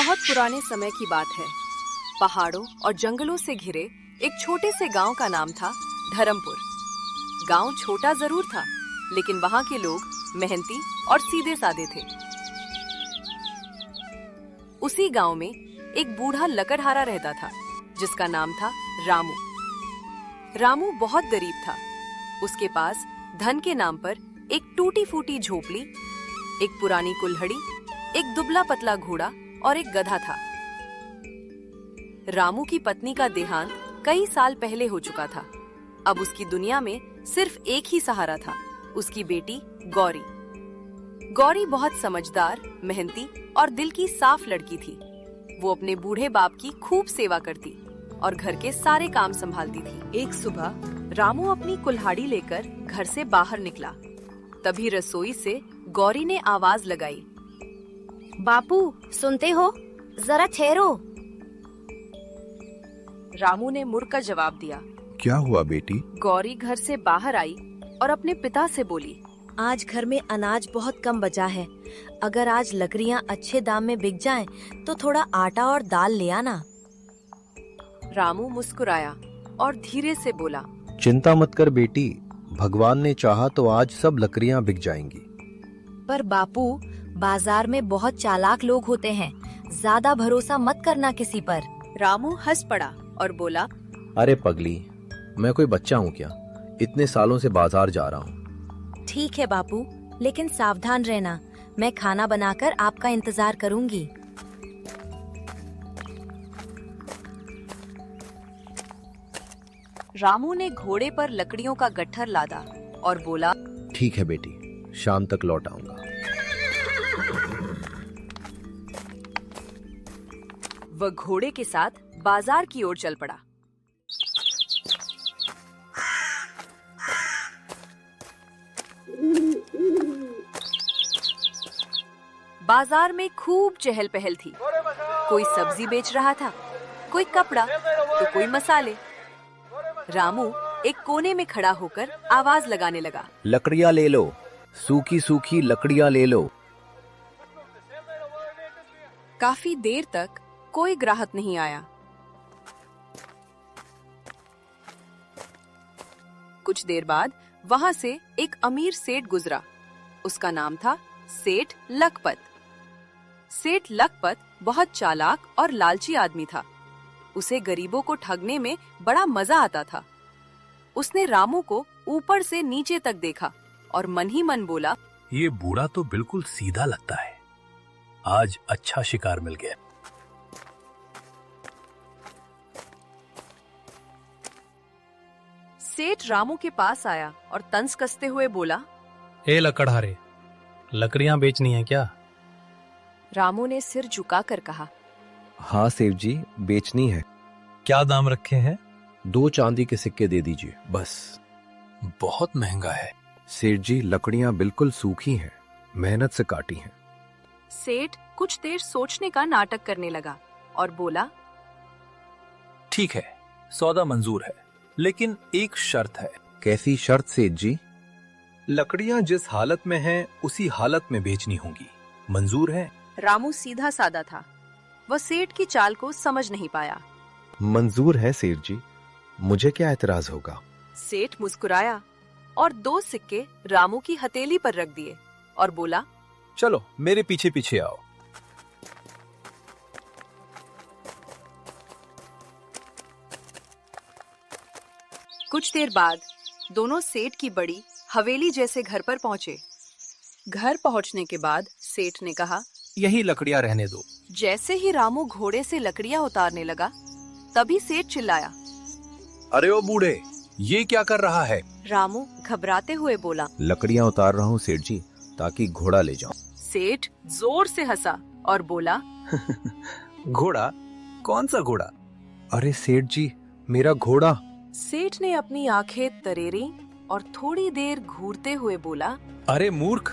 बहुत पुराने समय की बात है। पहाड़ों और जंगलों से घिरे एक छोटे से गांव का नाम था धर्मपुर। गांव छोटा जरूर था, लेकिन वहां के लोग मेहनती और सीधे साधे थे। उसी गांव में एक बूढ़ा लकड़हारा रहता था, जिसका नाम था रामू। रामू बहुत गरीब था। उसके पास धन के नाम पर एक टूटी फूटी झोपड़ी, एक पुरानी कुल्हड़ी, एक दुबला पतला घोड़ा और एक गधा था। रामू की पत्नी का देहांत कई साल पहले हो चुका था। अब उसकी दुनिया में सिर्फ एक ही सहारा था, उसकी बेटी गौरी। गौरी बहुत समझदार, मेहनती और दिल की साफ लड़की थी। वो अपने बूढ़े बाप की खूब सेवा करती और घर के सारे काम संभालती थी। एक सुबह रामू अपनी कुल्हाड़ी लेकर घर से बाहर निकला। तभी रसोई से गौरी ने आवाज लगाई, बापू सुनते हो, जरा ठहरो। रामू ने मुड़कर जवाब दिया, क्या हुआ बेटी? गौरी घर से बाहर आई और अपने पिता से बोली, आज घर में अनाज बहुत कम बचा है। अगर आज लकड़ियाँ अच्छे दाम में बिक जाएं, तो थोड़ा आटा और दाल ले आना। रामू मुस्कुराया और धीरे से बोला, चिंता मत कर बेटी, भगवान ने चाहा तो आज सब लकड़ियाँ बिक जाएंगी। पर बापू, बाजार में बहुत चालाक लोग होते हैं, ज्यादा भरोसा मत करना किसी पर। रामू हंस पड़ा और बोला, अरे पगली, मैं कोई बच्चा हूँ क्या? इतने सालों से बाजार जा रहा हूँ। ठीक है बापू, लेकिन सावधान रहना। मैं खाना बनाकर आपका इंतजार करूंगी। रामू ने घोड़े पर लकड़ियों का गट्ठर लादा और बोला, ठीक है बेटी, शाम तक लौट आऊंगा। वह घोड़े के साथ बाजार की ओर चल पड़ा। बाजार में खूब चहल पहल थी। कोई सब्जी बेच रहा था, कोई कपड़ा, तो कोई मसाले। रामू एक कोने में खड़ा होकर आवाज लगाने लगा, लकड़ियाँ ले लो, सूखी सूखी लकड़ियाँ ले लो। काफी देर तक कोई ग्राहक नहीं आया। कुछ देर बाद वहां से एक अमीर सेठ गुजरा। उसका नाम था सेठ लखपत। सेठ लखपत बहुत चालाक और लालची आदमी था। उसे गरीबों को ठगने में बड़ा मजा आता था। उसने रामू को ऊपर से नीचे तक देखा और मन ही मन बोला, ये बूढ़ा तो बिल्कुल सीधा लगता है। आज अच्छा शिकार मिल गया। सेठ रामू के पास आया और तंज कसते हुए बोला, ए लकड़हारे, लकड़ियां बेचनी है क्या? रामू ने सिर झुकाकर कहा, हाँ सेठ जी, बेचनी है। क्या दाम रखे हैं? 2 चांदी के सिक्के दे दीजिए बस। बहुत महंगा है। सेठ जी, लकड़ियाँ बिल्कुल सूखी हैं, मेहनत से काटी हैं। सेठ कुछ देर सोचने का नाटक करने लगा और बोला, ठीक है, सौदा मंजूर है, लेकिन एक शर्त है। कैसी शर्त सेठ जी? लकड़ियां जिस हालत में हैं, उसी हालत में बेचनी होंगी। मंजूर है? रामू सीधा साधा था। वह सेठ की चाल को समझ नहीं पाया। मंजूर है सेठ जी, मुझे क्या एतराज होगा। सेठ मुस्कुराया और 2 सिक्के रामू की हथेली पर रख दिए और बोला, चलो मेरे पीछे पीछे आओ। कुछ देर बाद दोनों सेठ की बड़ी हवेली जैसे घर पर पहुंचे। घर पहुंचने के बाद सेठ ने कहा, यही लकड़ियां रहने दो। जैसे ही रामू घोड़े से लकड़ियां उतारने लगा, तभी सेठ चिल्लाया, अरे ओ बूढ़े, ये क्या कर रहा है? रामू घबराते हुए बोला, लकड़ियाँ उतार रहा हूँ सेठ जी, ताकि घोड़ा ले जाऊं। सेठ जोर से हंसा और बोला, घोड़ा? कौन सा घोड़ा? अरे सेठ जी, मेरा घोड़ा। सेठ ने अपनी आंखें तरेरी और थोड़ी देर घूरते हुए बोला, अरे मूर्ख,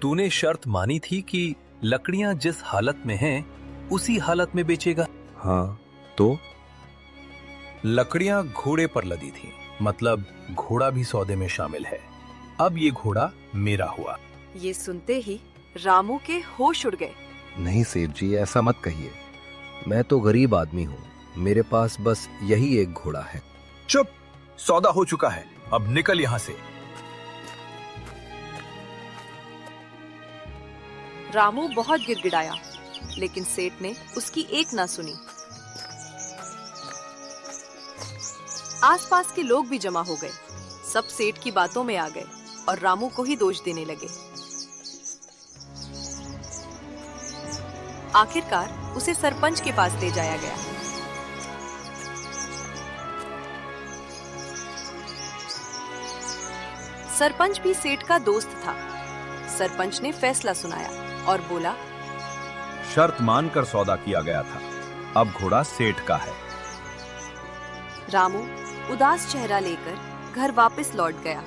तूने शर्त मानी थी कि लकड़ियां जिस हालत में हैं, उसी हालत में बेचेगा। हाँ तो? लकड़ियां घोड़े पर लदी थी, मतलब घोड़ा भी सौदे में शामिल है। अब ये घोड़ा मेरा हुआ। ये सुनते ही रामू के होश उड़ गए। नहीं सेठ जी, ऐसा मत कहिए। मैं तो गरीब आदमी हूँ, मेरे पास बस यही एक घोड़ा है। चुप, सौदा हो चुका है, अब निकल यहाँ से। रामू बहुत गिड़गिड़ाया, लेकिन सेठ ने उसकी एक ना सुनी। आसपास के लोग भी जमा हो गए, सब सेठ की बातों में आ गए और रामू को ही दोष देने लगे। आखिरकार उसे सरपंच के पास ले जाया गया। सरपंच भी सेठ का दोस्त था। सरपंच ने फैसला सुनाया और बोला, शर्त मानकर सौदा किया गया था, अब घोड़ा सेठ का है। रामू उदास चेहरा लेकर घर वापस लौट गया।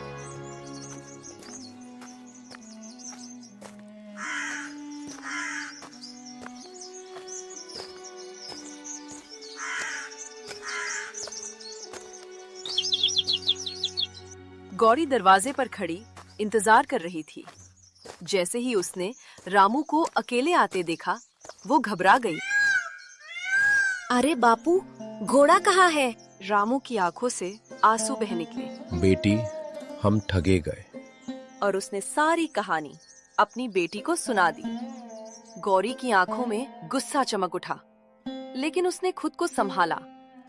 गौरी दरवाजे पर खड़ी इंतजार कर रही थी। जैसे ही उसने रामू को अकेले आते देखा, वो घबरा गई। अरे बापू, घोड़ा कहाँ है? रामू की आंखों से आंसू बह निकले बेटी, हम ठगे गए। और उसने सारी कहानी अपनी बेटी को सुना दी। गौरी की आंखों में गुस्सा चमक उठा, लेकिन उसने खुद को संभाला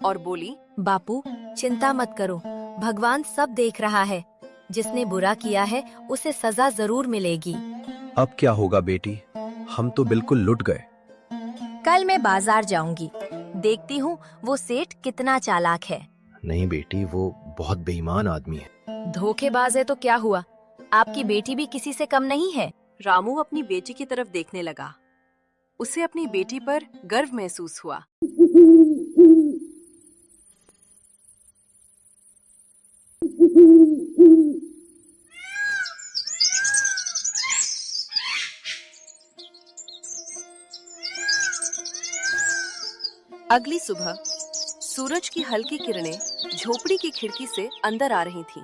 और बोली, बापू चिंता मत करो, भगवान सब देख रहा है। जिसने बुरा किया है उसे सजा जरूर मिलेगी। अब क्या होगा बेटी, हम तो बिल्कुल लुट गए। कल मैं बाजार जाऊंगी, देखती हूँ वो सेठ कितना चालाक है। नहीं बेटी, वो बहुत बेईमान आदमी है। धोखेबाज है तो क्या हुआ, आपकी बेटी भी किसी से कम नहीं है। रामू अपनी बेटी की तरफ देखने लगा। उसे अपनी बेटी पर गर्व महसूस हुआ। अगली सुबह सूरज की हल्की किरणें झोपड़ी की खिड़की से अंदर आ रही थीं।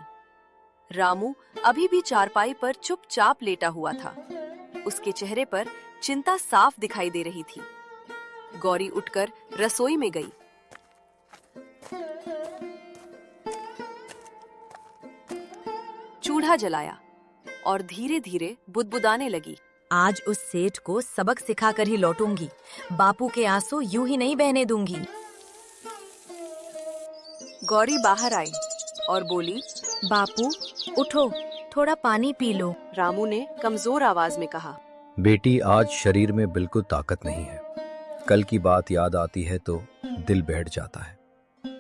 रामू अभी भी चारपाई पर चुपचाप लेटा हुआ था। उसके चेहरे पर चिंता साफ दिखाई दे रही थी। गौरी उठकर रसोई में गई। चूल्हा जलाया और धीरे धीरे बुदबुदाने लगी। आज उस सेठ को सबक सिखाकर ही लौटूंगी। बापू के आंसू यूं ही नहीं बहने दूंगी। गौरी बाहर आई और बोली, बापू उठो, थोड़ा पानी पी लो। रामू ने कमजोर आवाज में कहा, बेटी, आज शरीर में बिल्कुल ताकत नहीं है। कल की बात याद आती है तो दिल बैठ जाता है।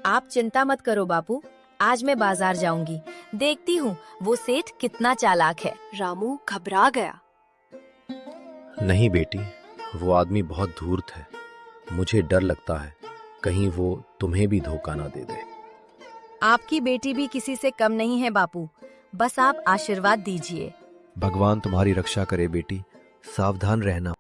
आप चिंता मत करो बापू, आज मैं बाजार जाऊंगी, देखती हूँ वो सेठ कितना चालाक है। रामू घबरा गया। नहीं बेटी, वो आदमी बहुत धूर्त है। मुझे डर लगता है कहीं वो तुम्हें भी धोखा ना दे दे। आपकी बेटी भी किसी से कम नहीं है बापू, बस आप आशीर्वाद दीजिए। भगवान तुम्हारी रक्षा करे बेटी, सावधान रहना।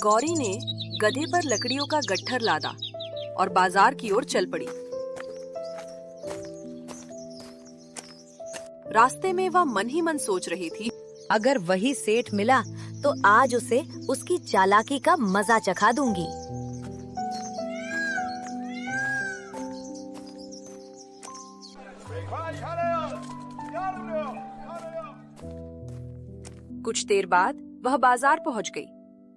गौरी ने गधे पर लकड़ियों का गट्ठर लादा और बाजार की ओर चल पड़ी। रास्ते में वह मन ही मन सोच रही थी, अगर वही सेठ मिला तो आज उसे उसकी चालाकी का मजा चखा दूंगी। कुछ देर बाद वह बाजार पहुंच गई।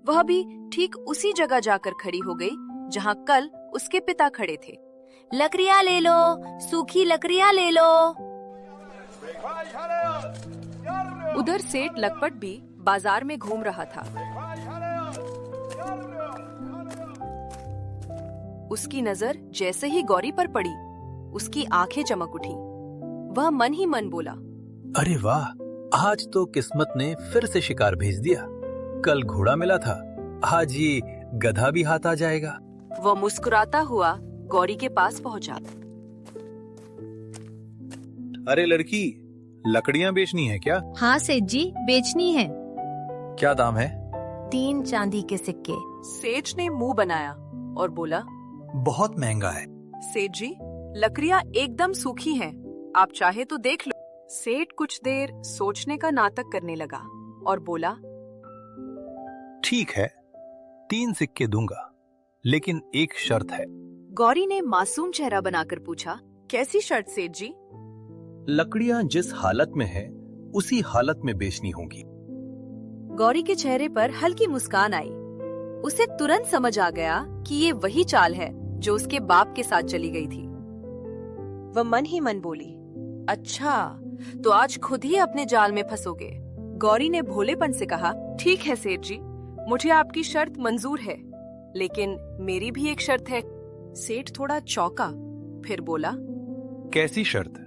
वह भी ठीक उसी जगह जाकर खड़ी हो गई जहां कल उसके पिता खड़े थे। लकड़ियाँ ले लो, सूखी लकड़ियाँ ले लो। उधर सेठ लखपत भी बाजार में घूम रहा था। उसकी नजर जैसे ही गौरी पर पड़ी, उसकी आंखें चमक उठी। वह मन ही मन बोला, अरे वाह, आज तो किस्मत ने फिर से शिकार भेज दिया। कल घोड़ा मिला था, आज ये गधा भी हाथ आ जाएगा। वह मुस्कुराता हुआ गौरी के पास पहुंचा। अरे लड़की, लकड़ियां बेचनी है क्या? हाँ सेठ जी, बेचनी है। क्या दाम है? 3 चांदी के सिक्के। सेठ ने मुंह बनाया और बोला, बहुत महंगा है, सेठ जी, लकड़ियां एकदम सूखी हैं, आप चाहे तो देख लो। सेठ कुछ देर सोचने का नाटक करने लगा और बोला, ठीक है, 3 सिक्के दूंगा, लेकिन एक शर्त है। गौरी ने मासूम चेहरा बनाकर पूछा, कैसी शर्त सेठ जी? लकड़ियां जिस हालत में है उसी हालत में बेचनी होगी। गौरी के चेहरे पर हल्की मुस्कान आई। उसे तुरंत समझ आ गया कि ये वही चाल है जो उसके बाप के साथ चली गई थी। वह मन ही मन बोली, अच्छा, तो आज खुद ही अपने जाल में फंसोगे। गौरी ने भोलेपन से कहा, ठीक है सेठ जी, मुझे आपकी शर्त मंजूर है, लेकिन मेरी भी एक शर्त है। सेठ थोड़ा चौंका, फिर बोला, कैसी शर्त?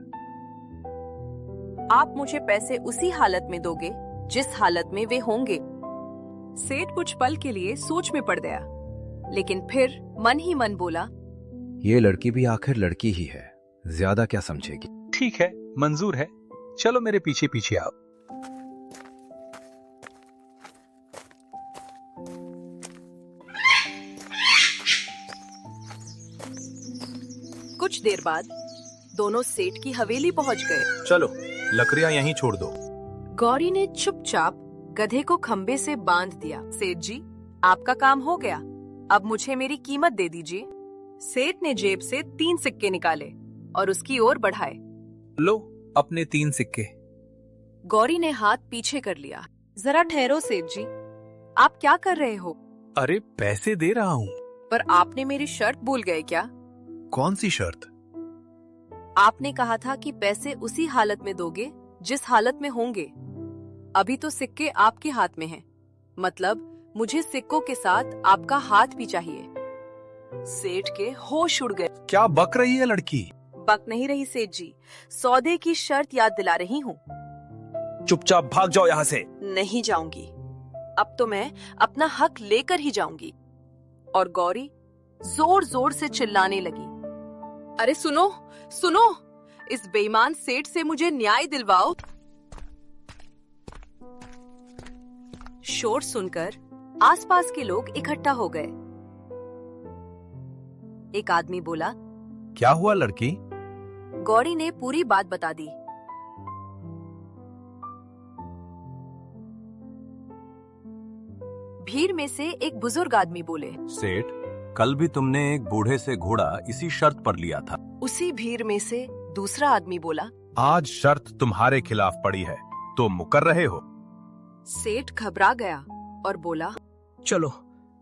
आप मुझे पैसे उसी हालत में दोगे जिस हालत में वे होंगे। सेठ कुछ पल के लिए सोच में पड़ गया, लेकिन फिर मन ही मन बोला, ये लड़की भी आखिर लड़की ही है, ज्यादा क्या समझेगी। ठीक है, मंजूर है, चलो मेरे पीछे पीछे आओ। कुछ देर बाद दोनों सेठ की हवेली पहुंच गए। चलो, लकड़ियां यहीं छोड़ दो। गौरी ने चुपचाप गधे को खंबे से बांध दिया। सेठ जी, आपका काम हो गया, अब मुझे मेरी कीमत दे दीजिए। सेठ ने जेब से 3 सिक्के निकाले और उसकी ओर बढ़ाए। लो, अपने 3 सिक्के। गौरी ने हाथ पीछे कर लिया। जरा ठहरो सेठ जी, आप क्या कर रहे हो? अरे, पैसे दे रहा हूँ। पर आपने मेरी शर्त भूल गए क्या? कौन सी शर्त? आपने कहा था कि पैसे उसी हालत में दोगे जिस हालत में होंगे। अभी तो सिक्के आपके हाथ में हैं, मतलब मुझे सिक्कों के साथ आपका हाथ भी चाहिए। सेठ के होश उड़ गए। क्या बक रही है लड़की? बक नहीं रही सेठ जी, सौदे की शर्त याद दिला रही हूँ। चुपचाप भाग जाओ यहाँ से। नहीं जाऊंगी, अब तो मैं अपना हक लेकर ही जाऊंगी। और गौरी जोर जोर से चिल्लाने लगी, अरे सुनो सुनो, इस बेईमान सेठ से मुझे न्याय दिलवाओ। शोर सुनकर आसपास के लोग इकट्ठा हो गए। एक आदमी बोला, क्या हुआ लड़की? गौरी ने पूरी बात बता दी। भीड़ में से एक बुजुर्ग आदमी बोले, सेठ, कल भी तुमने एक बूढ़े से घोड़ा इसी शर्त पर लिया था। उसी भीड़ में से दूसरा आदमी बोला, आज शर्त तुम्हारे खिलाफ पड़ी है, तो मुकर रहे हो। सेठ घबरा गया और बोला, चलो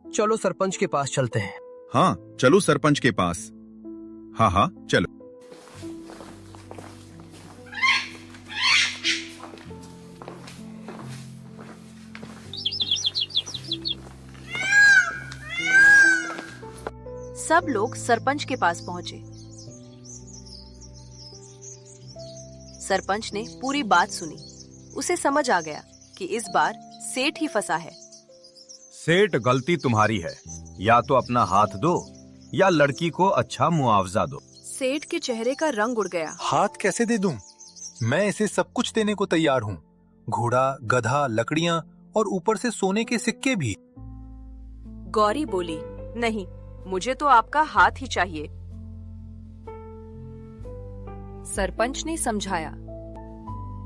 चलो सरपंच के पास चलते हैं। हाँ, चलो सरपंच के पास। हाँ हाँ, चलो। सब लोग सरपंच के पास पहुंचे। सरपंच ने पूरी बात सुनी। उसे समझ आ गया कि इस बार सेठ ही फंसा है। सेठ, गलती तुम्हारी है, या तो अपना हाथ दो या लड़की को अच्छा मुआवजा दो। सेठ के चेहरे का रंग उड़ गया। हाथ कैसे दे दूं? मैं इसे सब कुछ देने को तैयार हूँ, घोड़ा, गधा, लकड़ियाँ और ऊपर से सोने के सिक्के भी। गौरी बोली, नहीं, मुझे तो आपका हाथ ही चाहिए। सरपंच ने समझाया,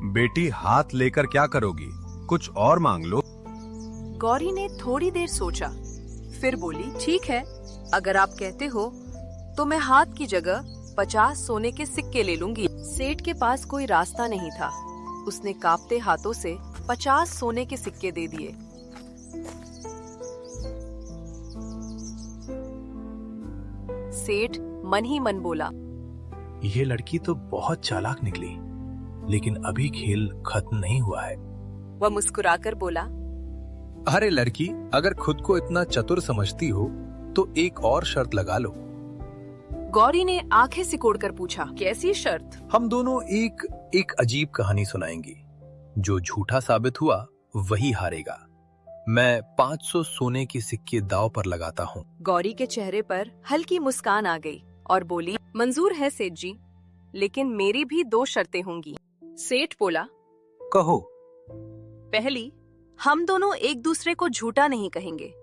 बेटी, हाथ लेकर क्या करोगी? कुछ और मांग लो। गौरी ने थोड़ी देर सोचा, फिर बोली, ठीक है, अगर आप कहते हो तो मैं हाथ की जगह 50 सोने के सिक्के ले लूंगी। सेठ के पास कोई रास्ता नहीं था। उसने कांपते हाथों से 50 सोने के सिक्के दे दिए। सेठ मन ही मन बोला, ये लड़की तो बहुत चालाक निकली, लेकिन अभी खेल खत्म नहीं हुआ है। वह मुस्कुराकर बोला, अरे लड़की, अगर खुद को इतना चतुर समझती हो तो एक और शर्त लगा लो। गौरी ने आंखें सिकोड़कर पूछा, कैसी शर्त? हम दोनों एक अजीब कहानी सुनाएंगी। जो झूठा साबित हुआ वही हारेगा। मैं 500 सोने के सिक्के दांव पर लगाता हूँ। गौरी के चेहरे पर हल्की मुस्कान आ गई और बोली, मंजूर है सेठ जी, लेकिन मेरी भी 2 शर्तें होंगी। सेठ बोला, कहो। पहली, हम दोनों एक दूसरे को झूठा नहीं कहेंगे।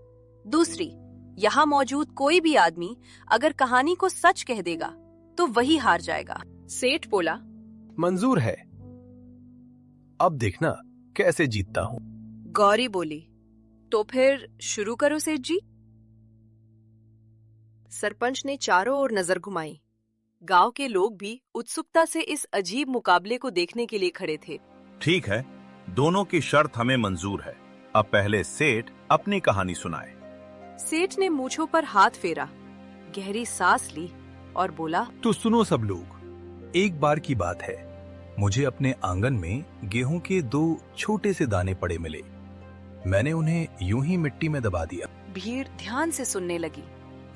दूसरी, यहाँ मौजूद कोई भी आदमी अगर कहानी को सच कह देगा तो वही हार जाएगा। सेठ बोला, मंजूर है, अब देखना कैसे जीतता हूँ। गौरी बोली, तो फिर शुरू करो सेठ जी। सरपंच ने चारों ओर नजर घुमाई। गांव के लोग भी उत्सुकता से इस अजीब मुकाबले को देखने के लिए खड़े थे। ठीक है, दोनों की शर्त हमें मंजूर है। अब पहले सेठ अपनी कहानी सुनाए। सेठ ने मूंछों पर हाथ फेरा, गहरी सांस ली और बोला, तो सुनो सब लोग, एक बार की बात है, मुझे अपने आंगन में गेहूं के 2 छोटे से दाने पड़े मिले। मैंने उन्हें यूं ही मिट्टी में दबा दिया। भीड़ ध्यान से सुनने लगी।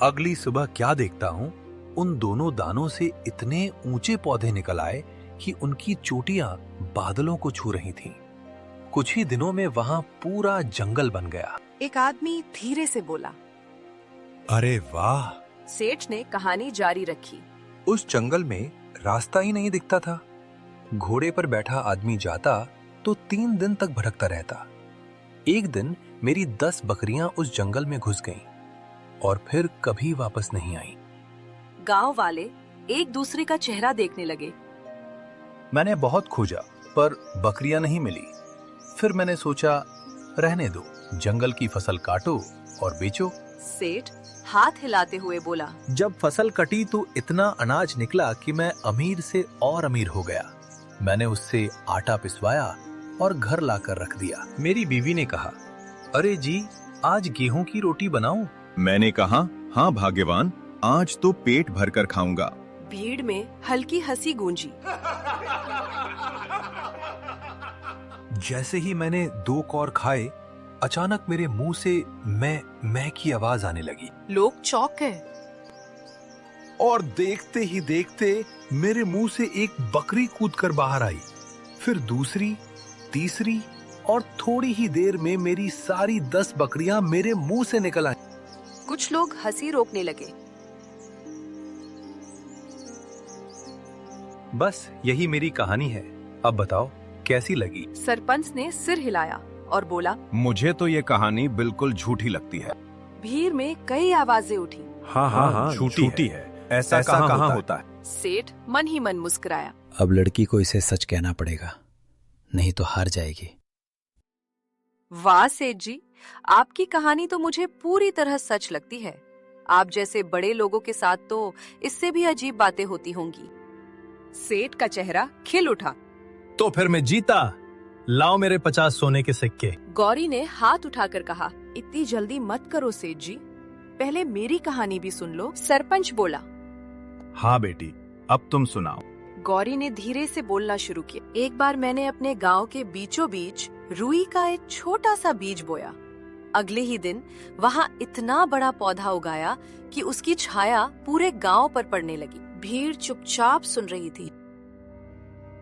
अगली सुबह क्या देखता हूँ, उन दोनों दानों से इतने ऊंचे पौधे निकल आए कि उनकी चोटियां बादलों को छू रही थीं। कुछ ही दिनों में वहां पूरा जंगल बन गया। एक आदमी धीरे से बोला। अरे वाह! सेठ ने कहानी जारी रखी। उस जंगल में रास्ता ही नहीं दिखता था। घोड़े पर बैठा आदमी जाता तो 3 दिन तक भटकता रहता। एक दिन मेरी 10 बकरियां उस जंगल में घुस गईं और फिर कभी वापस नहीं आईं। गांव वाले एक दूसरे का चेहरा देखने लगे। मैंने बहुत खोजा पर बकरियां नहीं मिली। फिर मैंने सोचा, रहने दो, जंगल की फसल काटो और बेचो। सेठ हाथ हिलाते हुए बोला, जब फसल कटी तो इतना अनाज निकला कि मैं अमीर से और अमीर हो गया। मैंने उससे आटा पिसवाया और घर लाकर रख दिया। मेरी बीवी ने कहा, अरे जी, आज गेहूं की रोटी बनाऊं? मैंने कहा, हाँ भाग्यवान, आज तो पेट भरकर खाऊंगा। भीड़ में हल्की हंसी गूंजी। जैसे ही मैंने 2 कौर खाए, अचानक मेरे मुंह से मैं की आवाज आने लगी। लोग चौंक गए। और देखते ही देखते मेरे मुंह से एक बकरी कूदकर बाहर आई। फिर दूसरी, तीसरी और थोड़ी ही देर में मेरी सारी 10 बकरियां मेरे मुंह से निकल आई। कुछ लोग हंसी रोकने लगे। बस यही मेरी कहानी है। अब बताओ कैसी लगी? सरपंच ने सिर हिलाया और बोला, मुझे तो ये कहानी बिल्कुल झूठी लगती है। भीड़ में कई आवाजें उठी। हाँ, झूठी है। ऐसा कहाँ होता है? सेठ मन ही मन मुस्कुराया। अब लड़की को इसे सच कहना पड़ेगा, नहीं तो हार जाएगी। वाह सेठ जी, आपकी कहानी तो मुझे पूरी तरह सच लगती है। आप जैसे बड़े लोगों के साथ तो इससे भी अजीब बातें होती होंगी। सेठ का चेहरा खिल उठा। तो फिर मैं जीता। लाओ मेरे 50 सोने के सिक्के। गौरी ने हाथ उठाकर कहा, इतनी जल्दी मत करो सेठ जी, पहले मेरी कहानी भी सुन लो। सरपंच बोला। हाँ बेटी, अब तुम सुनाओ। गौरी ने धीरे से बोलना शुरू किया। एक बार मैंने अपने गांव के बीचों बीच रुई का एक छोटा सा बीज बोया। अगले ही दिन वहां इतना बड़ा पौधा उगाया कि उसकी छाया पूरे गांव पर पड़ने लगी। भीड़ चुपचाप सुन रही थी।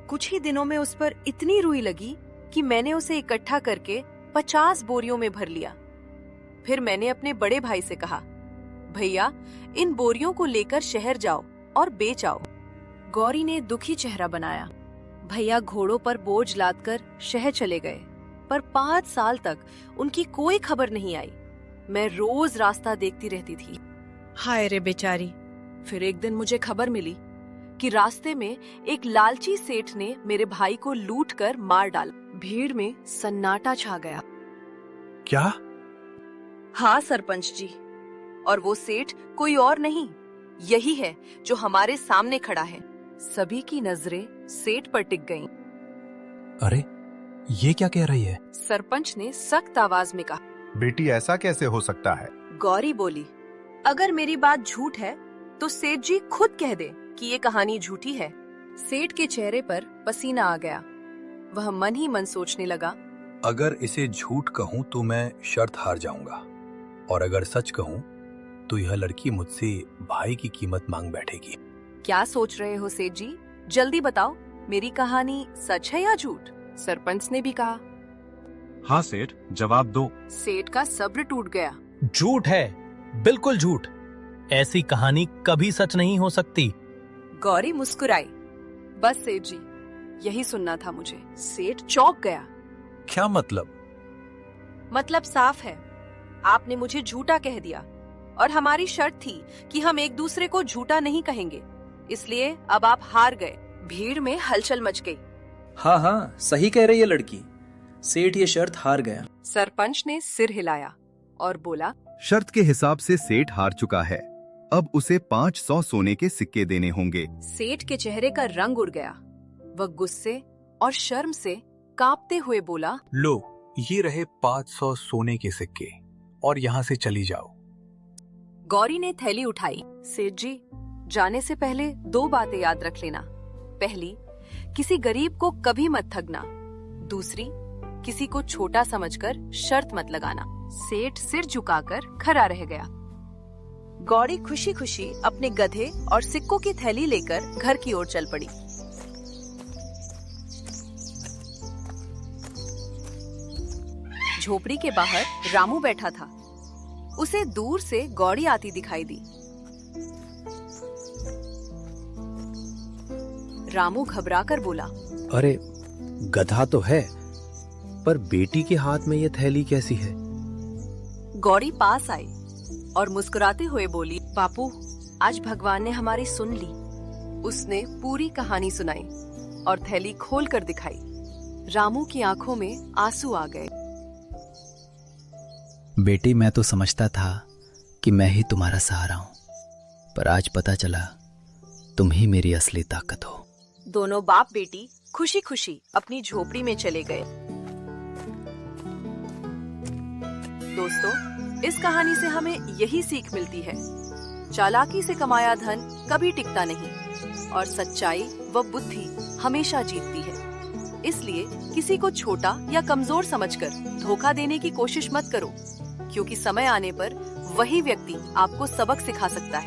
कुछ ही दिनों में उस पर इतनी रुई लगी कि मैंने उसे इकट्ठा करके 50 बोरियों में भर लिया। फिर मैंने अपने बड़े भाई से कहा, भैया, इन बोरियों को लेकर शहर जाओ और बेच आओ। गौरी ने दुखी चेहरा बनाया। भैया घोड़ों पर बोझ लादकर शहर चले गए, पर 5 साल तक उनकी कोई खबर नहीं आई। मैं रोज रास्ता देखती रहती थी। हाय रे बेचारी। फिर एक दिन मुझे खबर मिली कि रास्ते में एक लालची सेठ ने मेरे भाई को लूटकर मार डाला। भीड़ में सन्नाटा छा गया। क्या? हाँ सरपंच जी, और वो सेठ कोई और नहीं, यही है जो हमारे सामने खड़ा है। सभी की नजरें सेठ पर टिक गईं। अरे, ये क्या कह रही है? सरपंच ने सख्त आवाज में कहा। बेटी, ऐसा कैसे हो सकता है? गौरी बोली, अगर मेरी बात झूठ है तो सेठ जी खुद कह दे कि ये कहानी झूठी है। सेठ के चेहरे पर पसीना आ गया। वह मन ही मन सोचने लगा, अगर इसे झूठ कहूं तो मैं शर्त हार जाऊंगा, और अगर सच कहूं तो यह लड़की मुझसे भाई की कीमत मांग बैठेगी। क्या सोच रहे हो सेठ जी? जल्दी बताओ, मेरी कहानी सच है या झूठ? सरपंच ने भी कहा। हाँ सेठ, जवाब दो। सेठ का सब्र टूट गया। झूठ है, बिल्कुल झूठ। ऐसी कहानी कभी सच नहीं हो सकती। गौरी मुस्कुराई। बस सेठ जी, यही सुनना था मुझे। सेठ चौंक गया। क्या मतलब? मतलब साफ है, आपने मुझे झूठा कह दिया। और हमारी शर्त थी कि हम एक दूसरे को झूठा नहीं कहेंगे। इसलिए अब आप हार गए। भीड़ में हलचल मच गई। हाँ हाँ, सही कह रही है लड़की। सेठ ये शर्त हार गया। सरपंच ने सिर हिलाया और बोला, शर्त के हिसाब से सेठ हार चुका है। अब उसे 500 सोने के सिक्के देने होंगे। सेठ के चेहरे का रंग उड़ गया। वह गुस्से और शर्म से कांपते हुए बोला, लो, ये रहे 500 सोने के सिक्के और यहाँ से चली जाओ। गौरी ने थैली उठाई। सेठ जी, जाने से पहले 2 बातें याद रख लेना। पहली, किसी गरीब को कभी मत ठगना। दूसरी, किसी को छोटा समझकर शर्त मत लगाना। सेठ सिर झुकाकर खड़ा रह गया। गौरी खुशी खुशी अपने गधे और सिक्कों की थैली लेकर घर की ओर चल पड़ी। झोपड़ी के बाहर रामू बैठा था। उसे दूर से गौरी आती दिखाई दी। रामू घबराकर बोला, अरे गधा तो है, पर बेटी के हाथ में ये थैली कैसी है? गौरी पास आई और मुस्कुराते हुए बोली, बापू, आज भगवान ने हमारी सुन ली। उसने पूरी कहानी सुनाई और थैली खोल कर दिखाई। रामू की आंखों में आंसू आ गए। बेटी, मैं तो समझता था कि मैं ही तुम्हारा सहारा हूं, पर आज पता चला तुम ही मेरी असली ताकत हो। दोनों बाप बेटी खुशी खुशी अपनी झोपड़ी में चले गए। दोस्तों, इस कहानी से हमें यही सीख मिलती है, चालाकी से कमाया धन कभी टिकता नहीं और सच्चाई व बुद्धि हमेशा जीतती है। इसलिए किसी को छोटा या कमजोर समझकर धोखा देने की कोशिश मत करो, क्योंकि समय आने पर वही व्यक्ति आपको सबक सिखा सकता है।